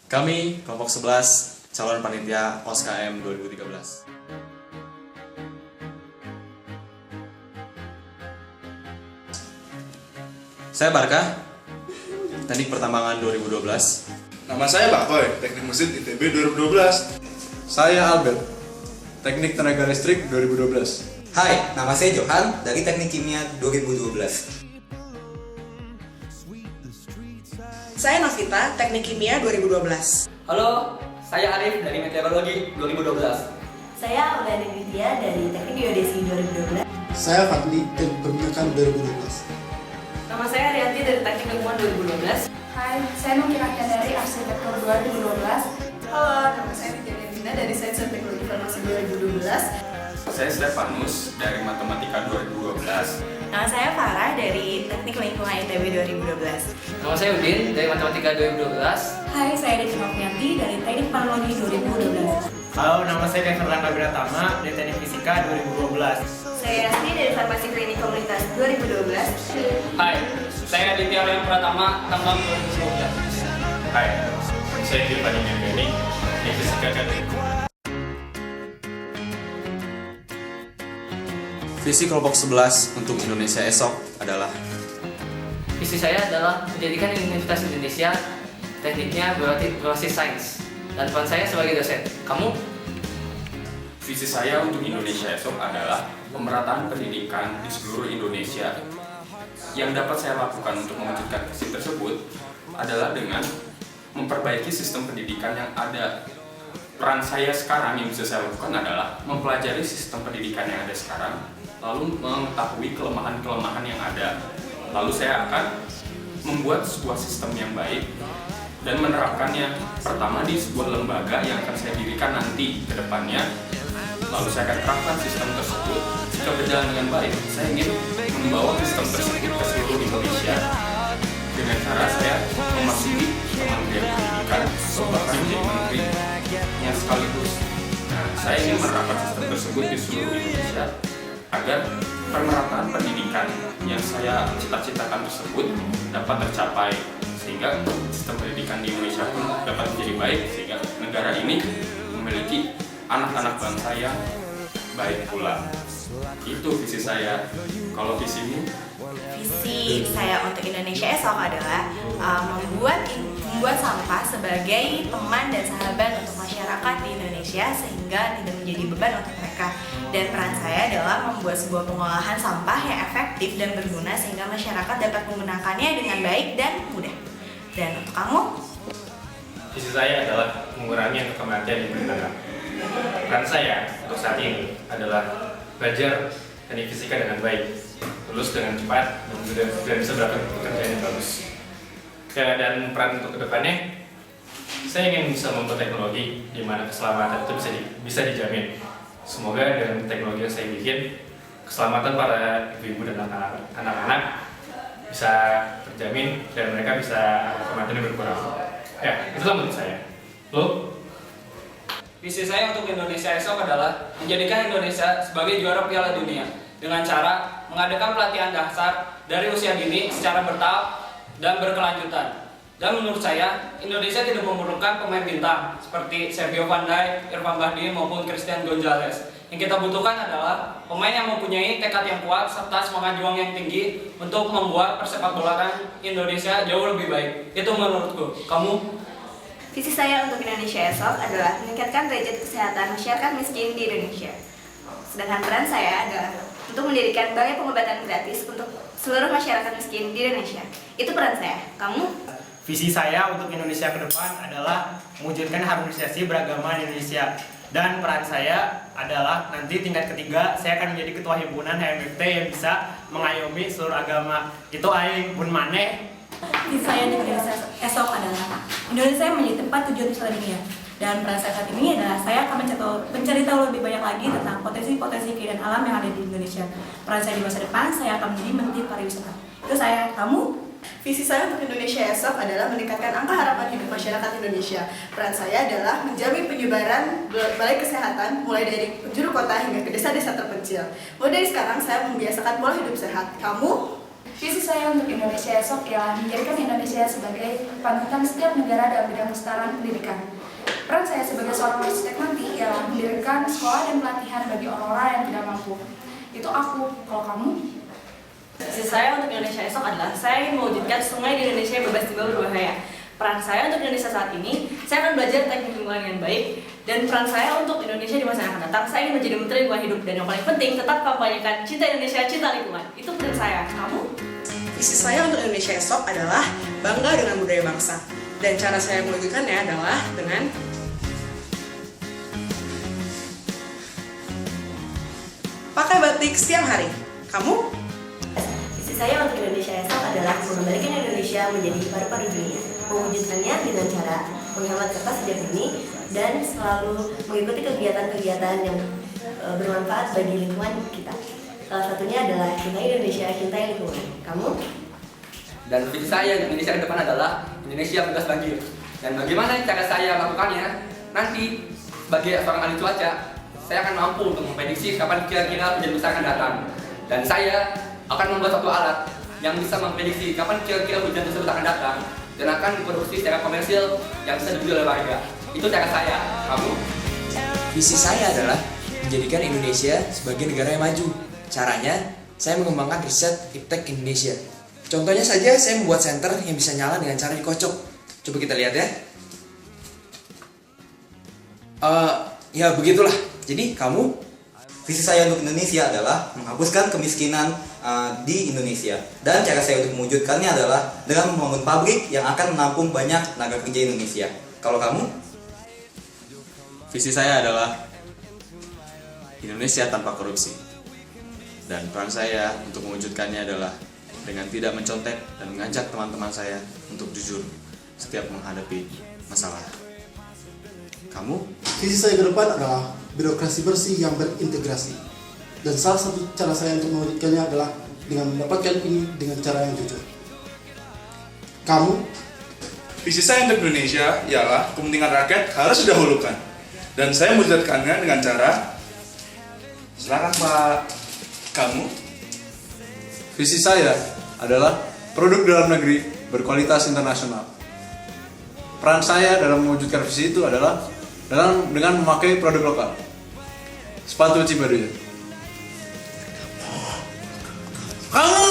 Kami, kelompok 11, calon panitia OSKM 2013. Saya Barkah, Teknik Pertambangan 2012. Nama saya Pak Koy, Teknik Mesin ITB 2012. Saya Albert, Teknik Tenaga Listrik 2012. Hai, nama saya Johan dari Teknik Kimia 2012. Saya Novita, Teknik Kimia 2012. Halo, saya Arif dari Meteorologi 2012. Saya Uda Widya dari Teknik Geodesi 2012. Saya Fadli, Teknik Perminyakan 2012. Nama saya Arianti dari Teknik Lingkungan 2012. Hai, saya Nukirahkan dari Arsitektur 2012. Halo, nama saya Nidya Dina dari Sains dan Teknologi Informasi 2012. Saya Stefanus dari Matematika 2012. Nama saya Farah dari Teknik Lingkungan ITB 2012. Nama saya Udin dari Matematika 2012. Hai, saya Desi Novianti dari Teknik Panologi 2012. Halo, nama saya Devan Rangga Wiratama dari Teknik Fisika 2012. Saya Rasti dari Farmasi Klinik Komunitas 2012. Hai, saya Aditya Aryan Pratama, Tambang 2012. Hai, saya Giovanni Mengeni, Teknik Fisika dan Visi kelompok 11 untuk Indonesia esok adalah Visi saya adalah menjadikan Universitas Indonesia tekniknya berbasis sains. Dan peran saya sebagai dosen. Kamu? Visi saya untuk Indonesia esok adalah pemerataan pendidikan di seluruh Indonesia. Yang dapat saya lakukan untuk mewujudkan visi tersebut adalah dengan memperbaiki sistem pendidikan yang ada. Peran saya sekarang yang bisa saya lakukan adalah mempelajari sistem pendidikan yang ada sekarang, lalu mengetahui kelemahan-kelemahan yang ada. Lalu saya akan membuat sebuah sistem yang baik dan menerapkannya pertama di sebuah lembaga yang akan saya dirikan nanti ke depannya. Lalu saya akan terapkan sistem tersebut. Jika berjalan dengan baik, saya ingin membawa sistem tersebut ke seluruh Indonesia dengan cara saya memasuki Kementerian Pendidikan atau bahkan menjadi menterinya sekaligus. Nah, saya ingin menerapkan sistem tersebut di seluruh Indonesia agar pemerataan pendidikan yang saya cita-citakan tersebut dapat tercapai, sehingga sistem pendidikan di Indonesia pun dapat menjadi baik, sehingga negara ini memiliki anak-anak bangsa yang baik pula. Itu visi saya. Kalau visimu? Visi saya untuk Indonesia esok adalah membuat sampah sebagai teman dan sahabat untuk masyarakat di Indonesia sehingga tidak menjadi beban untuk mereka. Dan peran saya adalah membuat sebuah pengolahan sampah yang efektif dan berguna sehingga masyarakat dapat menggunakannya dengan baik dan mudah. Dan untuk kamu? Visi saya adalah mengurangi angka kematian di negara. Peran saya untuk saat ini adalah belajar teknik fisika dengan baik, lulus dengan cepat, dan bisa melakukan pekerjaan yang bagus. Dan peran untuk kedepannya, saya ingin bisa membuat teknologi di mana keselamatan itu bisa dijamin. Semoga dengan teknologi yang saya bikin, keselamatan para ibu-ibu dan anak-anak bisa terjamin dan mereka bisa kematian berkurang. Ya, itulah menurut saya. Lo? Visi saya untuk Indonesia esok adalah menjadikan Indonesia sebagai juara Piala Dunia dengan cara mengadakan pelatihan dasar dari usia dini secara bertahap dan berkelanjutan. Dan menurut saya, Indonesia tidak memerlukan pemain bintang seperti Sergio Van Dijk, Irfan Bahdim maupun Christian Gonzalez. Yang kita butuhkan adalah pemain yang mempunyai tekad yang kuat serta semangat juang yang tinggi untuk membuat persepak bolaan Indonesia jauh lebih baik. Itu menurutku. Kamu? Visi saya untuk Indonesia esok adalah meningkatkan derajat kesehatan masyarakat miskin di Indonesia. Sedangkan peran saya adalah untuk mendirikan balai pengobatan gratis untuk seluruh masyarakat miskin di Indonesia. Itu peran saya. Kamu? Visi saya untuk Indonesia ke depan adalah mewujudkan harmonisasi beragama di Indonesia. Dan peran saya adalah nanti tingkat ketiga saya akan menjadi ketua himpunan HMFT yang bisa mengayomi seluruh agama. Itu aing pun maneh. Visi saya di Indonesia esok adalah Indonesia menjadi tempat tujuan wisata dunia. Dan peran saya saat ini adalah saya akan mencari tahu lebih banyak lagi tentang potensi-potensi keindahan alam yang ada di Indonesia. Peran saya di masa depan, saya akan menjadi menteri pariwisata. Itu saya. Kamu? Visi saya untuk Indonesia esok adalah meningkatkan angka harapan hidup masyarakat Indonesia. Peran saya adalah menjamin penyebaran balai kesehatan mulai dari penjuru kota hingga ke desa-desa terpencil. Mulai dari sekarang saya membiasakan pola hidup sehat. Kamu? Visi saya untuk Indonesia esok ialah menjadikan Indonesia sebagai panutan setiap negara dalam bidang kesetaraan pendidikan. Peran saya sebagai seorang arsitek nanti ialah mendirikan sekolah dan pelatihan bagi orang-orang yang tidak mampu. Itu aku. Kalau kamu? Visi saya untuk Indonesia esok adalah saya ingin mewujudkan sungai di Indonesia yang bebas limbah berbahaya. Peran saya untuk Indonesia saat ini, saya akan belajar teknik lingkungan yang baik, dan peran saya untuk Indonesia di masa yang akan datang, saya ingin menjadi Menteri Lingkungan Hidup, dan yang paling penting tetap kampanyekan cinta Indonesia, cinta lingkungan. Itu peran saya. Kamu? Visi saya untuk Indonesia esok adalah bangga dengan budaya bangsa. Dan cara saya mewujudkannya adalah dengan pakai batik setiap hari. Kamu? Visi saya untuk Indonesia esok adalah mengembalikan Indonesia menjadi paru-paru dunia. Mewujudkannya dengan cara menghemat kertas sejak dini dan selalu mengikuti kegiatan-kegiatan yang bermanfaat bagi lingkungan kita. Salah satunya adalah cintai Indonesia, cintai lingkungan. Kamu? Dan visi saya untuk Indonesia ke depan adalah Indonesia bebas banjir. Dan bagaimana cara saya melakukannya? Nanti sebagai seorang ahli cuaca, saya akan mampu untuk memprediksi kapan kira-kira hujan besar akan datang. Dan saya akan membuat suatu alat yang bisa memprediksi kapan kira-kira hujan tersebut akan datang dan akan diproduksi secara komersil yang bisa dibeli oleh warga. Itu cara saya. Kamu? Visi saya adalah menjadikan Indonesia sebagai negara yang maju. Caranya, saya mengembangkan riset iptek Indonesia. Contohnya saja, saya membuat senter yang bisa nyala dengan cara dikocok. Coba kita lihat ya. Ya begitulah. Jadi kamu? Visi saya untuk Indonesia adalah menghapuskan kemiskinan di Indonesia. Dan cara saya untuk mewujudkannya adalah dengan membangun pabrik yang akan menampung banyak tenaga kerja Indonesia. Kalau kamu? Visi saya adalah Indonesia tanpa korupsi. Dan peran saya untuk mewujudkannya adalah dengan tidak mencontek dan mengajak teman-teman saya untuk jujur setiap menghadapi masalah. Kamu? Visi saya ke depan adalah birokrasi bersih yang berintegrasi. Dan salah satu cara saya untuk mewujudkannya adalah dengan mendapatkan ini dengan cara yang jujur. Kamu? Visi saya untuk Indonesia ialah kepentingan rakyat harus didahulukan. Dan saya mewujudkannya dengan cara silakan Pak. Kamu? Visi saya adalah produk dalam negeri berkualitas internasional. Peran saya dalam mewujudkan visi itu adalah dengan memakai produk lokal. Sepatu Cibaruya. Kamu!